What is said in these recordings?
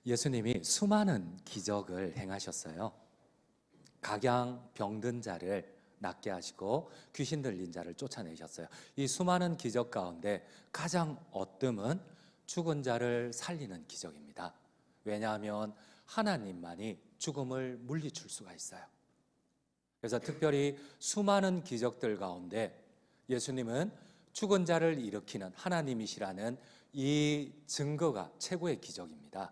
예수님이 수많은 기적을 행하셨어요. 각양 병든 자를 낫게 하시고 귀신 들린 자를 쫓아내셨어요. 이 수많은 기적 가운데 가장 어뜸은 죽은 자를 살리는 기적입니다. 왜냐하면 하나님만이 죽음을 물리칠 수가 있어요. 그래서 특별히 수많은 기적들 가운데 예수님은 죽은 자를 일으키는 하나님이시라는 이 증거가 최고의 기적입니다.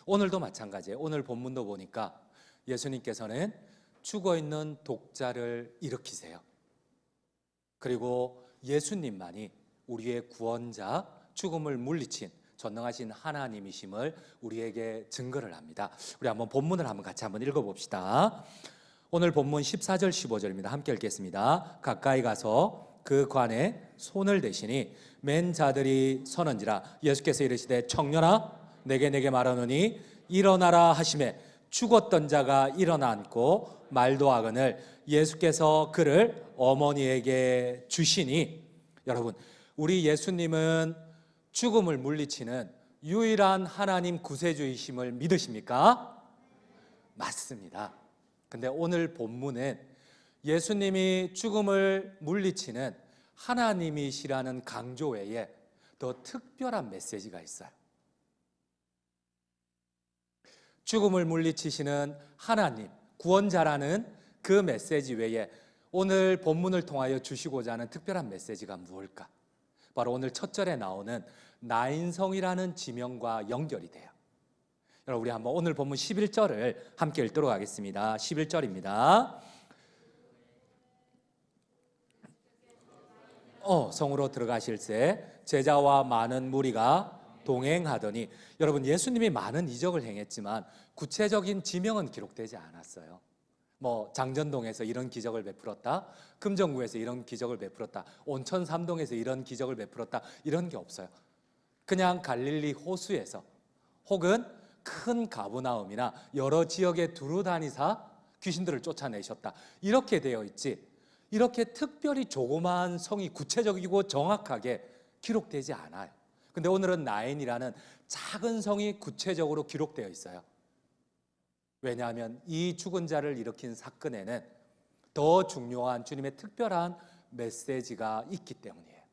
오늘도 마찬가지예요. 오늘 본문도 보니까 예수님께서는 죽어있는 독자를 일으키세요. 그리고 예수님만이 우리의 구원자, 죽음을 물리친 전능하신 하나님이심을 우리에게 증거를 합니다. 우리 한번 본문을 같이 읽어봅시다. 오늘 본문 14절 15절입니다. 함께 읽겠습니다. 가까이 가서 그 관에 손을 대시니 맨 자들이 서는지라. 예수께서 이르시되 청년아 내게 말하노니 일어나라 하시매 죽었던 자가 일어나 앉고 말도 하거늘 예수께서 그를 어머니에게 주시니. 여러분, 우리 예수님은 죽음을 물리치는 유일한 하나님 구세주이심을 믿으십니까? 맞습니다. 근데 오늘 본문은 예수님이 죽음을 물리치는 하나님이시라는 강조 외에 더 특별한 메시지가 있어요. 죽음을 물리치시는 하나님, 구원자라는 그 메시지 외에 오늘 본문을 통하여 주시고자 하는 특별한 메시지가 무엇일까? 바로 오늘 첫 절에 나오는 나인성이라는 지명과 연결이 돼요. 여러분, 우리 한번 오늘 본문 11절을 함께 읽도록 하겠습니다. 11절입니다. 성으로 들어가실새 제자와 많은 무리가 동행하더니. 여러분, 예수님이 많은 이적을 행했지만 구체적인 지명은 기록되지 않았어요. 장전동에서 이런 기적을 베풀었다, 금정구에서 이런 기적을 베풀었다, 온천 삼동에서 이런 기적을 베풀었다, 이런 게 없어요. 그냥 갈릴리 호수에서 혹은 큰 가브나움이나 여러 지역에 두루 다니사 귀신들을 쫓아내셨다, 이렇게 되어 있지, 이렇게 특별히 조그마한 성이 구체적이고 정확하게 기록되지 않아요. 근데 오늘은 나인이라는 작은 성이 구체적으로 기록되어 있어요. 왜냐하면 이 죽은 자를 일으킨 사건에는 더 중요한 주님의 특별한 메시지가 있기 때문이에요.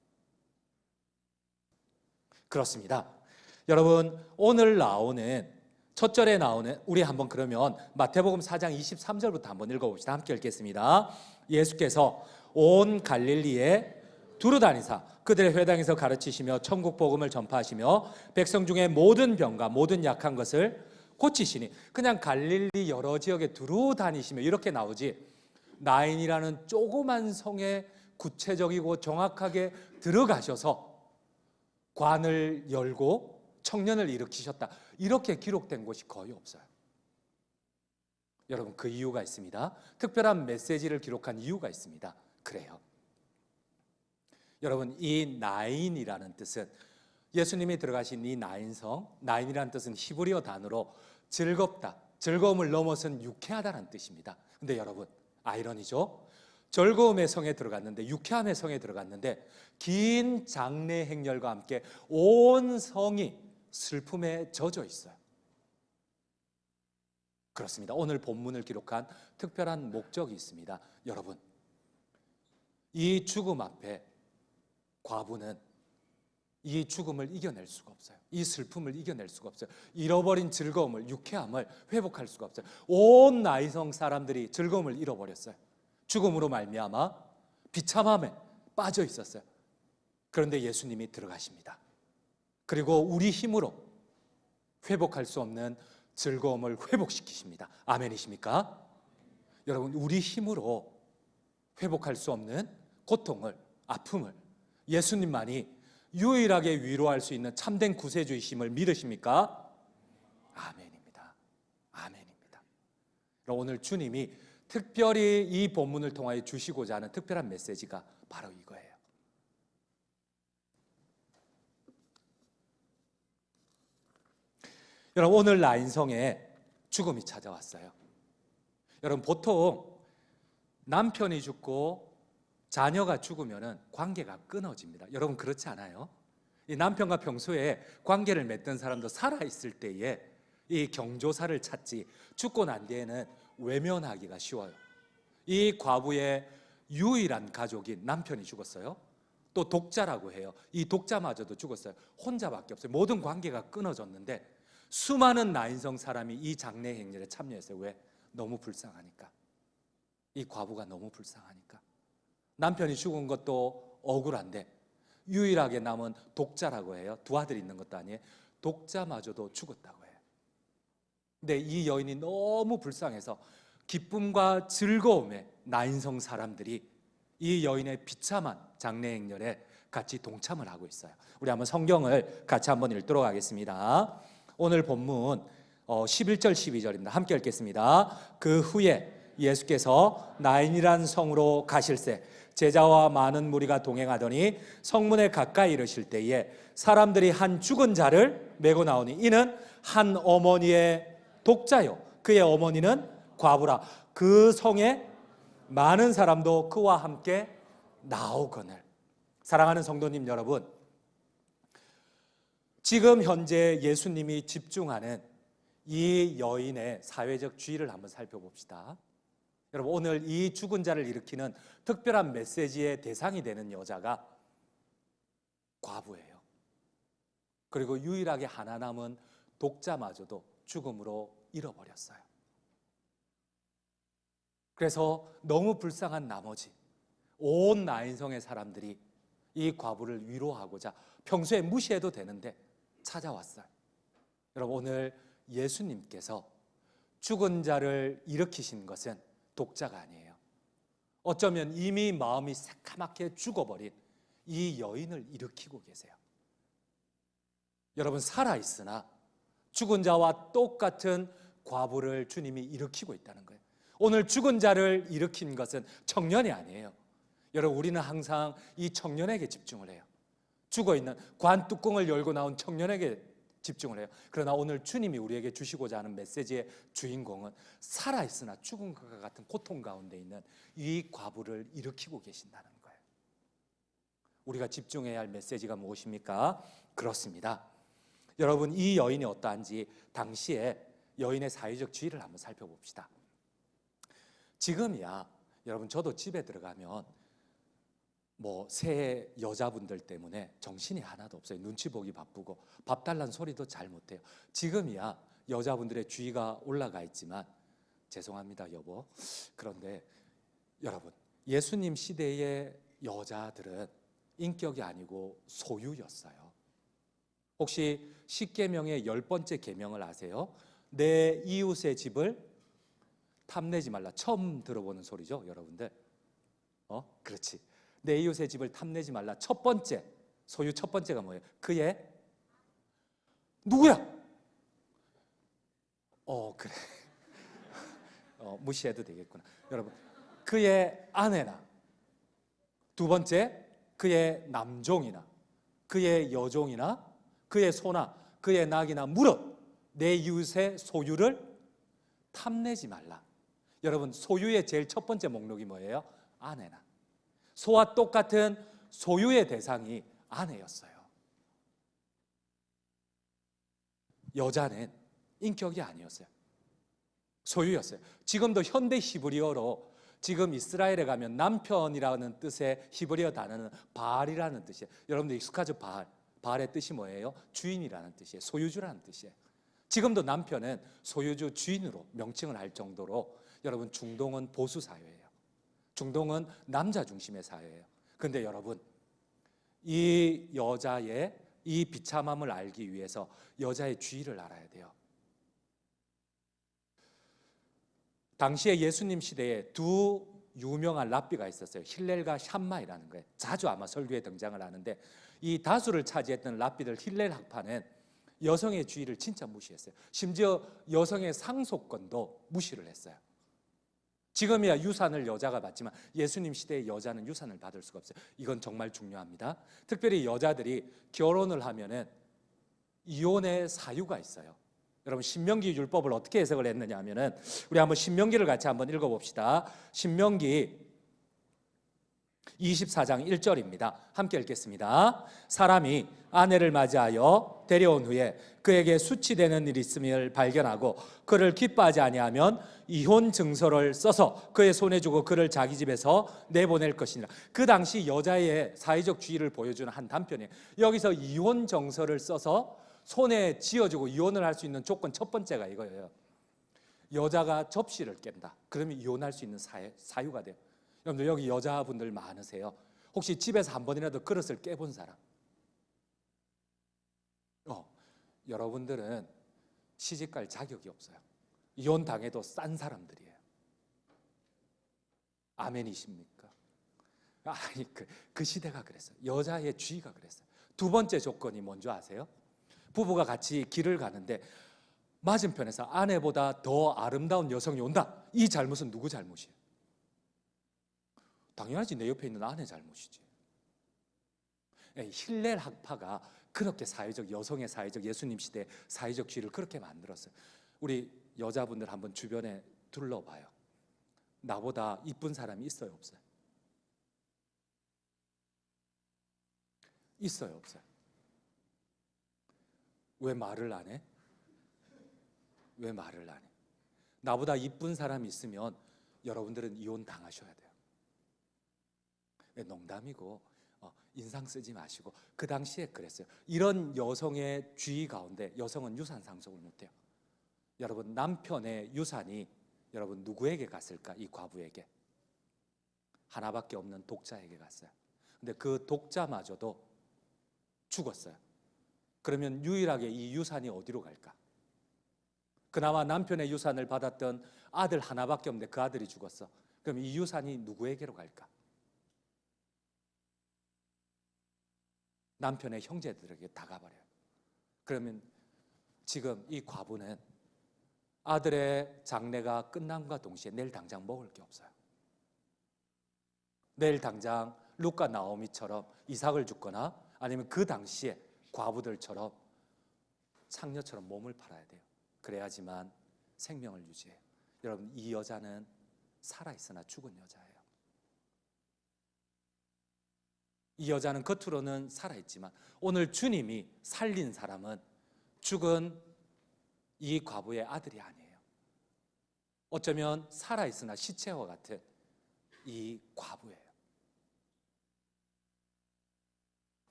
그렇습니다. 여러분, 오늘 나오는 첫 절에 나오는, 우리 한번 그러면 마태복음 4장 23절부터 한번 읽어봅시다. 함께 읽겠습니다. 예수께서 온 갈릴리에 두루 다니사 그들의 회당에서 가르치시며 천국 복음을 전파하시며 백성 중에 모든 병과 모든 약한 것을 고치시니. 그냥 갈릴리 여러 지역에 두루 다니시며 이렇게 나오지, 나인이라는 조그만 성에 구체적이고 정확하게 들어가셔서 관을 열고 청년을 일으키셨다, 이렇게 기록된 곳이 거의 없어요. 여러분, 그 이유가 있습니다. 특별한 메시지를 기록한 이유가 있습니다. 그래요. 여러분, 이 나인이라는 뜻은, 예수님이 들어가신 이 나인성, 나인이라는 뜻은 히브리어 단어로 즐겁다, 즐거움을 넘어선 유쾌하다는 뜻입니다. 근데 여러분, 아이러니죠? 즐거움의 성에 들어갔는데, 유쾌함의 성에 들어갔는데 긴 장례 행렬과 함께 온 성이 슬픔에 젖어 있어요. 그렇습니다. 오늘 본문을 기록한 특별한 목적이 있습니다. 여러분, 이 죽음 앞에 과부는 이 죽음을 이겨낼 수가 없어요. 이 슬픔을 이겨낼 수가 없어요. 잃어버린 즐거움을, 유쾌함을 회복할 수가 없어요. 온 나이성 사람들이 즐거움을 잃어버렸어요. 죽음으로 말미암아 비참함에 빠져 있었어요. 그런데 예수님이 들어가십니다. 그리고 우리 힘으로 회복할 수 없는 즐거움을 회복시키십니다. 아멘이십니까? 여러분, 우리 힘으로 회복할 수 없는 고통을, 아픔을 예수님만이 유일하게 위로할 수 있는 참된 구세주이심을 믿으십니까? 아멘입니다. 아멘입니다. 오늘 주님이 특별히 이 본문을 통하여 주시고자 하는 특별한 메시지가 바로 이거예요. 여러분, 오늘 나인성에 죽음이 찾아왔어요. 여러분, 보통 남편이 죽고 자녀가 죽으면 관계가 끊어집니다. 여러분, 그렇지 않아요? 이 남편과 평소에 관계를 맺던 사람도 살아있을 때에 이 경조사를 찾지 죽고 난 뒤에는 외면하기가 쉬워요. 이 과부의 유일한 가족인 남편이 죽었어요. 또 독자라고 해요. 이 독자마저도 죽었어요. 혼자밖에 없어요. 모든 관계가 끊어졌는데 수많은 나인성 사람이 이 장례 행렬에 참여했어요. 왜? 너무 불쌍하니까. 이 과부가 너무 불쌍하니까. 남편이 죽은 것도 억울한데 유일하게 남은 독자라고 해요. 두 아들이 있는 것도 아니에요. 독자마저도 죽었다고 해요. 근데 이 여인이 너무 불쌍해서 기쁨과 즐거움에 나인성 사람들이 이 여인의 비참한 장례 행렬에 같이 동참을 하고 있어요. 우리 한번 성경을 같이 한번 읽도록 하겠습니다. 오늘 본문 11절 12절입니다. 함께 읽겠습니다. 그 후에 예수께서 나인이란 성으로 가실새 제자와 많은 무리가 동행하더니 성문에 가까이 이르실 때에 사람들이 한 죽은 자를 메고 나오니 이는 한 어머니의 독자요 그의 어머니는 과부라. 그 성에 많은 사람도 그와 함께 나오거늘. 사랑하는 성도님 여러분, 지금 현재 예수님이 집중하는 이 여인의 사회적 주의를 한번 살펴봅시다. 여러분, 오늘 이 죽은 자를 일으키는 특별한 메시지의 대상이 되는 여자가 과부예요. 그리고 유일하게 하나 남은 독자마저도 죽음으로 잃어버렸어요. 그래서 너무 불쌍한 나머지 온 나인성의 사람들이 이 과부를 위로하고자 평소에 무시해도 되는데 찾아왔어요. 여러분, 오늘 예수님께서 죽은 자를 일으키신 것은 독자가 아니에요. 어쩌면 이미 마음이 새카맣게 죽어버린 이 여인을 일으키고 계세요. 여러분, 살아있으나 죽은 자와 똑같은 과부를 주님이 일으키고 있다는 거예요. 오늘 죽은 자를 일으킨 것은 청년이 아니에요. 여러분, 우리는 항상 이 청년에게 집중을 해요. 죽어있는 관 뚜껑을 열고 나온 청년에게 집중을 해요. 그러나 오늘 주님이 우리에게 주시고자 하는 메시지의 주인공은 살아있으나 죽은 것과 같은 고통 가운데 있는 이 과부를 일으키고 계신다는 거예요. 우리가 집중해야 할 메시지가 무엇입니까? 그렇습니다. 여러분, 이 여인이 어떠한지 당시에 여인의 사회적 지위를 한번 살펴봅시다. 지금이야 여러분, 저도 집에 들어가면 새 여자분들 때문에 정신이 하나도 없어요. 눈치 보기 바쁘고 밥 달라는 소리도 잘 못해요. 지금이야 여자분들의 주의가 올라가 있지만 죄송합니다 여보, 그런데 여러분, 예수님 시대의 여자들은 인격이 아니고 소유였어요. 혹시 십계명의 10번째 계명을 아세요? 내 이웃의 집을 탐내지 말라. 처음 들어보는 소리죠 여러분들? 그렇지. 내 이웃의 집을 탐내지 말라. 첫 번째, 소유 첫 번째가 뭐예요? 그의 누구야? 그래. 무시해도 되겠구나. 여러분, 그의 아내나, 두 번째, 그의 남종이나, 그의 여종이나, 그의 소나, 그의 낙이나 무릇 내 이웃의 소유를 탐내지 말라. 여러분, 소유의 제일 첫 번째 목록이 뭐예요? 아내나. 소와 똑같은 소유의 대상이 아내였어요. 여자는 인격이 아니었어요. 소유였어요. 지금도 현대 히브리어로 지금 이스라엘에 가면 남편이라는 뜻의 히브리어 단어는 바알이라는 뜻이에요. 여러분들 익숙하죠? 바알. 바알의 뜻이 뭐예요? 주인이라는 뜻이에요. 소유주라는 뜻이에요. 지금도 남편은 소유주, 주인으로 명칭을 할 정도로 여러분, 중동은 보수 사회예요. 중동은 남자 중심의 사회예요. 그런데 여러분, 이 여자의 이 비참함을 알기 위해서 여자의 주의를 알아야 돼요. 당시에 예수님 시대에 두 유명한 랍비가 있었어요. 힐렐과 샴마이라는 거예요. 자주 아마 설교에 등장을 하는데 이 다수를 차지했던 랍비들 힐렐 학파는 여성의 주의를 진짜 무시했어요. 심지어 여성의 상속권도 무시를 했어요. 지금이야 유산을 여자가 받지만 예수님 시대의 여자는 유산을 받을 수가 없어요. 이건 정말 중요합니다. 특별히 여자들이 결혼을 하면은 이혼의 사유가 있어요. 여러분, 신명기 율법을 어떻게 해석을 했느냐 하면은 우리 한번 신명기를 같이 한번 읽어봅시다. 신명기 24장 1절입니다. 함께 읽겠습니다. 사람이 아내를 맞이하여 데려온 후에 그에게 수치되는 일이 있음을 발견하고 그를 기뻐하지 아니하면 이혼 증서를 써서 그의 손에 주고 그를 자기 집에서 내보낼 것이니라. 그 당시 여자의 사회적 지위를 보여주는 한 단편이에요. 여기서 이혼 정서를 써서 손에 쥐어주고 이혼을 할 수 있는 조건 첫 번째가 이거예요. 여자가 접시를 깬다. 그러면 이혼할 수 있는 사유가 돼요. 여러분들 여기 여자분들 많으세요. 혹시 집에서 한 번이라도 그릇을 깨본 사람? 여러분들은 시집갈 자격이 없어요. 이혼 당해도 싼 사람들이에요. 아멘이십니까? 아니 그 시대가 그랬어요. 여자의 주의가 그랬어요. 두 번째 조건이 뭔지 아세요? 부부가 같이 길을 가는데 맞은편에서 아내보다 더 아름다운 여성이 온다. 이 잘못은 누구 잘못이에요? 당연하지, 내 옆에 있는 아내 잘못이지. 힐렐 학파가 그렇게 사회적, 여성의 사회적, 예수님 시대 사회적 지위를 그렇게 만들었어요. 우리 여자분들 한번 주변에 둘러봐요. 나보다 이쁜 사람이 있어요, 없어요? 있어요, 없어요? 왜 말을 안 해? 왜 말을 안 해? 나보다 이쁜 사람이 있으면 여러분들은 이혼 당하셔야 돼요. 농담이고 인상 쓰지 마시고, 그 당시에 그랬어요. 이런 여성의 주의 가운데 여성은 유산 상속을 못해요. 여러분, 남편의 유산이 여러분 누구에게 갔을까? 이 과부에게. 하나밖에 없는 독자에게 갔어요. 근데 그 독자마저도 죽었어요. 그러면 유일하게 이 유산이 어디로 갈까? 그나마 남편의 유산을 받았던 아들 하나밖에 없는데 그 아들이 죽었어. 그럼 이 유산이 누구에게로 갈까? 남편의 형제들에게 다 가버려요. 그러면 지금 이 과부는 아들의 장례가 끝남과 동시에 내일 당장 먹을 게 없어요. 내일 당장 룻과 나오미처럼 이삭을 죽거나 아니면 그 당시에 과부들처럼 상녀처럼 몸을 팔아야 돼요. 그래야지만 생명을 유지해요. 여러분, 이 여자는 살아있으나 죽은 여자예요. 이 여자는 겉으로는 살아있지만 오늘 주님이 살린 사람은 죽은 이 과부의 아들이 아니에요. 어쩌면 살아있으나 시체와 같은 이 과부예요.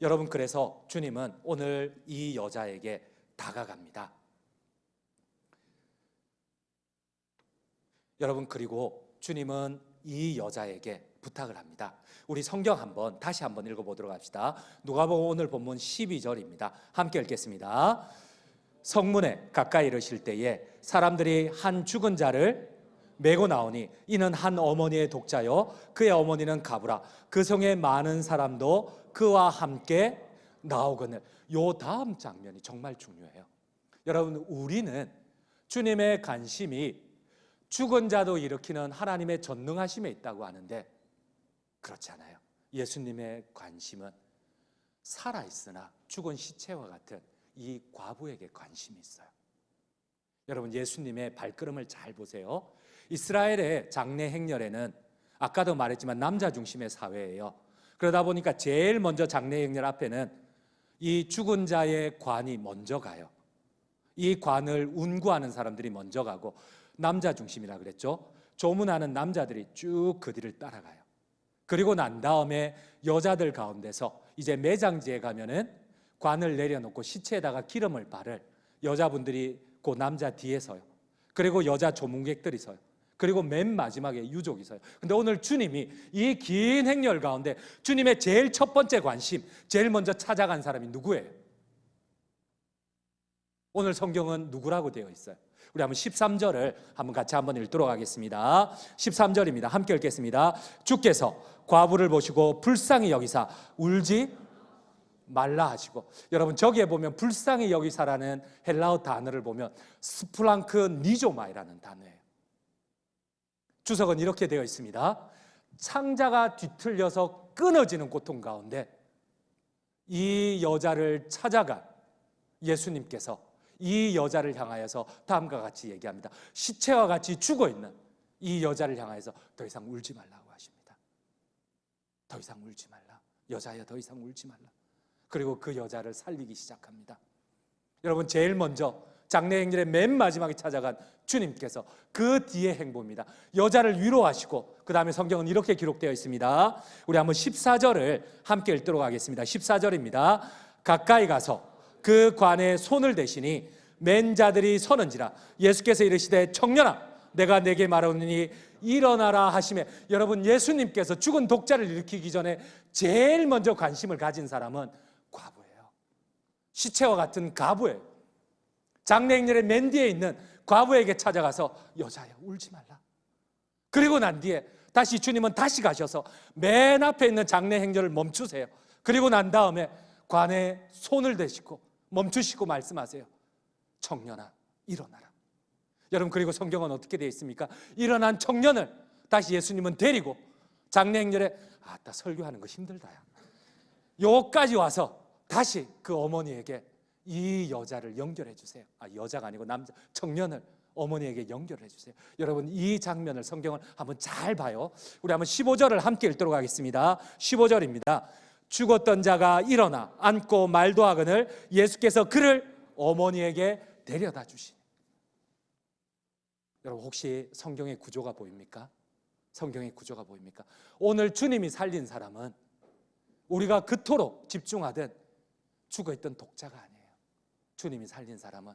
여러분, 그래서 주님은 오늘 이 여자에게 다가갑니다. 여러분, 그리고 주님은 이 여자에게 부탁을 합니다. 우리 성경 다시 한번 읽어보도록 합시다. 누가복음 오늘 본문 12절입니다. 함께 읽겠습니다. 성문에 가까이 이르실 때에 사람들이 한 죽은 자를 메고 나오니 이는 한 어머니의 독자요 그의 어머니는 가부라. 그 성에 많은 사람도 그와 함께 나오거늘. 요 다음 장면이 정말 중요해요. 여러분, 우리는 주님의 관심이 죽은 자도 일으키는 하나님의 전능하심에 있다고 하는데 그렇지 않아요. 예수님의 관심은 살아있으나 죽은 시체와 같은 이 과부에게 관심이 있어요. 여러분, 예수님의 발걸음을 잘 보세요. 이스라엘의 장례 행렬에는 아까도 말했지만 남자 중심의 사회예요. 그러다 보니까 제일 먼저 장례 행렬 앞에는 이 죽은 자의 관이 먼저 가요. 이 관을 운구하는 사람들이 먼저 가고 남자 중심이라 그랬죠. 조문하는 남자들이 쭉 그 뒤를 따라가요. 그리고 난 다음에 여자들 가운데서 이제 매장지에 가면은 관을 내려놓고 시체에다가 기름을 바를 여자분들이 그 남자 뒤에 서요. 그리고 여자 조문객들이 서요. 그리고 맨 마지막에 유족이 서요. 근데 오늘 주님이 이 긴 행렬 가운데 주님의 제일 첫 번째 관심, 제일 먼저 찾아간 사람이 누구예요? 오늘 성경은 누구라고 되어 있어요? 우리 한번 13절을 같이 읽도록 하겠습니다. 13절입니다. 함께 읽겠습니다. 주께서 과부를 보시고 불쌍히 여기사 울지 말라 하시고, 여러분 저기에 보면 불쌍히 여기사라는 헬라어 단어를 보면 스플랑크 니조마이라는 단어예요. 주석은 이렇게 되어 있습니다. 창자가 뒤틀려서 끊어지는 고통 가운데 이 여자를 찾아간 예수님께서 이 여자를 향하여서 다음과 같이 얘기합니다. 시체와 같이 죽어있는 이 여자를 향하여서 더 이상 울지 말라고 하십니다. 더 이상 울지 말라. 여자야, 더 이상 울지 말라. 그리고 그 여자를 살리기 시작합니다. 여러분, 제일 먼저 장례행렬의 맨 마지막에 찾아간 주님께서 그 뒤의 행보입니다. 여자를 위로하시고 그 다음에 성경은 이렇게 기록되어 있습니다. 우리 한번 14절을 함께 읽도록 하겠습니다. 14절입니다. 가까이 가서 그 관에 손을 대시니 맨 자들이 서는지라. 예수께서 이르시되 청년아, 내가 내게 말하노니 일어나라 하시매. 여러분, 예수님께서 죽은 독자를 일으키기 전에 제일 먼저 관심을 가진 사람은 과부예요. 시체와 같은 과부예요. 장례행렬의 맨 뒤에 있는 과부에게 찾아가서 여자야, 울지 말라. 그리고 난 뒤에 다시 주님은 다시 가셔서 맨 앞에 있는 장례행렬을 멈추세요. 그리고 난 다음에 관에 손을 대시고 멈추시고 말씀하세요. 청년아, 일어나라. 여러분, 그리고 성경은 어떻게 되어 있습니까? 일어난 청년을 다시 예수님은 데리고 장례행렬에 아따, 설교하는 거 힘들다야. 요까지 와서 다시 그 어머니에게 이 여자를 연결해 주세요. 여자가 아니고 남자, 청년을 어머니에게 연결해 주세요. 여러분, 이 장면을 성경을 한번 잘 봐요. 우리 한번 15절을 함께 읽도록 하겠습니다. 15절입니다. 죽었던 자가 일어나 앉고 말도 하거늘 예수께서 그를 어머니에게 데려다 주시니. 여러분, 혹시 성경의 구조가 보입니까? 성경의 구조가 보입니까? 오늘 주님이 살린 사람은 우리가 그토록 집중하던 죽어있던 독자가 아니에요. 주님이 살린 사람은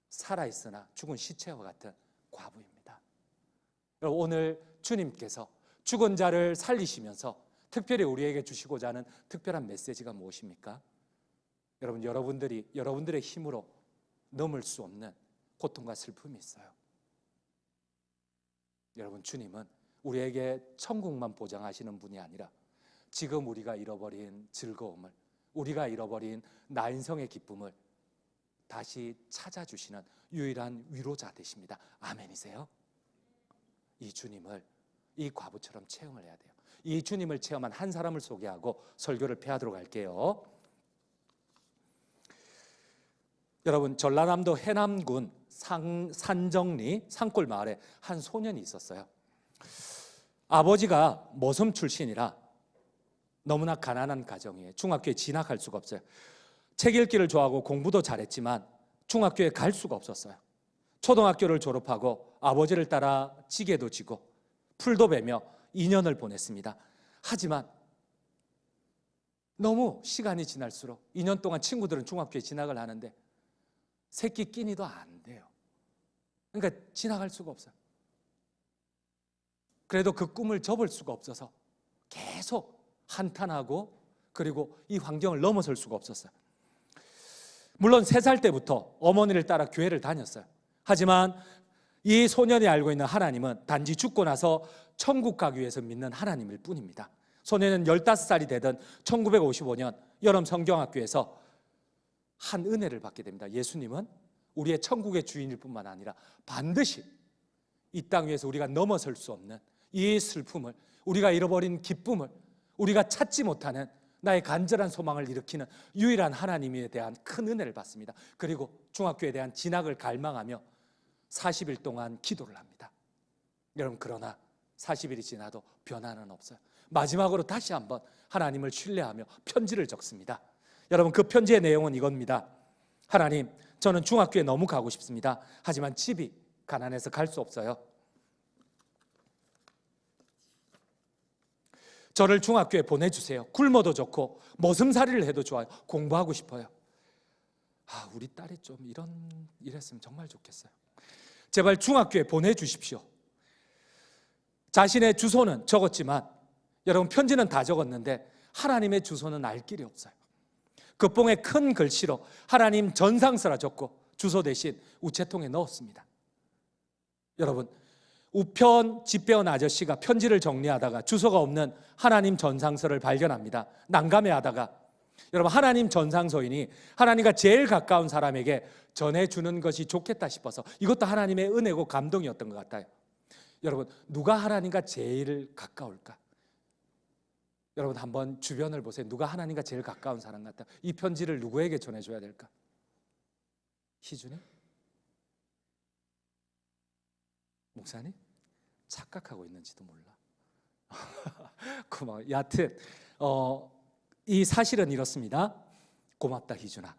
살아있으나 죽은 시체와 같은 과부입니다. 여러분, 오늘 주님께서 죽은 자를 살리시면서 특별히 우리에게 주시고자 하는 특별한 메시지가 무엇입니까? 여러분, 여러분들의 힘으로 넘을 수 없는 고통과 슬픔이 있어요. 여러분, 주님은 우리에게 천국만 보장하시는 분이 아니라 지금 우리가 잃어버린 즐거움을, 우리가 잃어버린 나인성의 기쁨을 다시 찾아주시는 유일한 위로자 되십니다. 아멘이세요? 이 주님을 이 과부처럼 체험을 해야 돼요. 이 주님을 체험한 한 사람을 소개하고 설교를 폐하도록 할게요. 여러분, 전라남도 해남군 산정리 산골 마을에 한 소년이 있었어요. 아버지가 모섬 출신이라 너무나 가난한 가정이에요. 중학교에 진학할 수가 없어요. 책 읽기를 좋아하고 공부도 잘했지만 중학교에 갈 수가 없었어요. 초등학교를 졸업하고 아버지를 따라 지게도 지고 풀도 베며 2년을 보냈습니다. 하지만 너무 시간이 지날수록 2년 동안 친구들은 중학교에 진학을 하는데 새끼 끼니도 안 돼요. 그러니까 진학할 수가 없어요. 그래도 그 꿈을 접을 수가 없어서 계속 한탄하고 그리고 이 환경을 넘어설 수가 없었어요. 물론 3살 때부터 어머니를 따라 교회를 다녔어요. 하지만 이 소년이 알고 있는 하나님은 단지 죽고 나서 천국 가기 위해서 믿는 하나님일 뿐입니다. 소년은 15살이 되던 1955년 여름 성경학교에서 한 은혜를 받게 됩니다. 예수님은 우리의 천국의 주인일 뿐만 아니라 반드시 이 땅 위에서 우리가 넘어설 수 없는 이 슬픔을, 우리가 잃어버린 기쁨을, 우리가 찾지 못하는 나의 간절한 소망을 일으키는 유일한 하나님에 대한 큰 은혜를 받습니다. 그리고 중학교에 대한 진학을 갈망하며 40일 동안 기도를 합니다. 여러분, 그러나 40일이 지나도 변화는 없어요. 마지막으로 다시 한번 하나님을 신뢰하며 편지를 적습니다. 여러분, 그 편지의 내용은 이겁니다. 하나님, 저는 중학교에 너무 가고 싶습니다. 하지만 집이 가난해서 갈 수 없어요. 저를 중학교에 보내주세요. 굶어도 좋고 머슴살이를 해도 좋아요. 공부하고 싶어요. 우리 딸이 좀 이랬으면 정말 좋겠어요. 제발 중학교에 보내주십시오. 자신의 주소는 적었지만 여러분, 편지는 다 적었는데 하나님의 주소는 알 길이 없어요. 끝봉에 큰 글씨로 하나님 전상서라 적고 주소 대신 우체통에 넣었습니다. 여러분, 우편 집 배운 아저씨가 편지를 정리하다가 주소가 없는 하나님 전상서를 발견합니다. 난감해하다가 여러분, 하나님 전상서이니 하나님과 제일 가까운 사람에게 전해주는 것이 좋겠다 싶어서, 이것도 하나님의 은혜고 감동이었던 것 같아요. 여러분, 누가 하나님과 제일 가까울까? 여러분, 한번 주변을 보세요. 누가 하나님과 제일 가까운 사람 같다? 이 편지를 누구에게 전해줘야 될까? 희준이? 목사님? 착각하고 있는지도 몰라. 고마워. 여하튼 이 사실은 이렇습니다. 고맙다 희준아.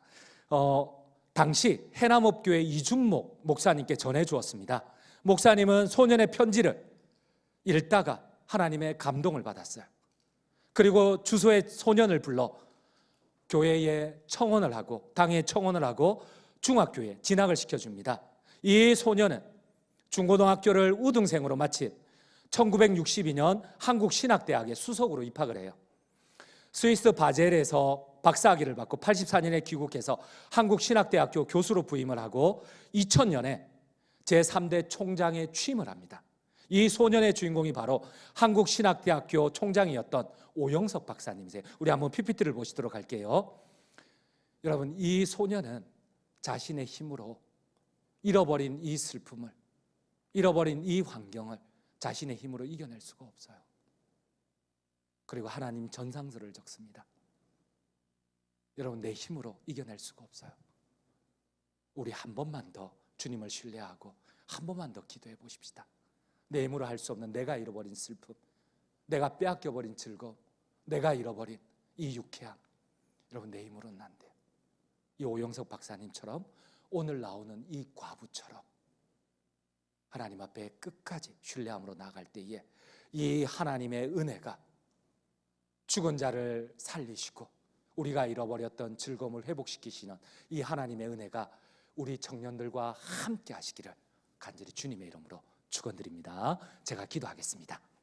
당시 해남업교회 이준목 목사님께 전해 주었습니다. 목사님은 소년의 편지를 읽다가 하나님의 감동을 받았어요. 그리고 주소에 소년을 불러 교회에 청원을 하고 당에 청원을 하고 중학교에 진학을 시켜줍니다. 이 소년은 중고등학교를 우등생으로 마친 1962년 한국신학대학에 수석으로 입학을 해요. 스위스 바젤에서 박사학위를 받고 84년에 귀국해서 한국신학대학교 교수로 부임을 하고 2000년에 제3대 총장에 취임을 합니다. 이 소년의 주인공이 바로 한국신학대학교 총장이었던 오영석 박사님이세요. 우리 한번 PPT를 보시도록 할게요. 여러분, 이 소년은 자신의 힘으로 잃어버린 이 슬픔을, 잃어버린 이 환경을 자신의 힘으로 이겨낼 수가 없어요. 그리고 하나님 전상서를 적습니다. 여러분, 내 힘으로 이겨낼 수가 없어요. 우리 한 번만 더 주님을 신뢰하고 한 번만 더 기도해 보십시다. 내 힘으로 할 수 없는 내가 잃어버린 슬픔, 내가 빼앗겨버린 즐거움, 내가 잃어버린 이 유쾌함, 여러분 내 힘으로는 안 돼요. 이 오영석 박사님처럼 오늘 나오는 이 과부처럼 하나님 앞에 끝까지 신뢰함으로 나아갈 때에 이 하나님의 은혜가 죽은 자를 살리시고 우리가 잃어버렸던 즐거움을 회복시키시는 이 하나님의 은혜가 우리 청년들과 함께 하시기를 간절히 주님의 이름으로 축원드립니다. 제가 기도하겠습니다.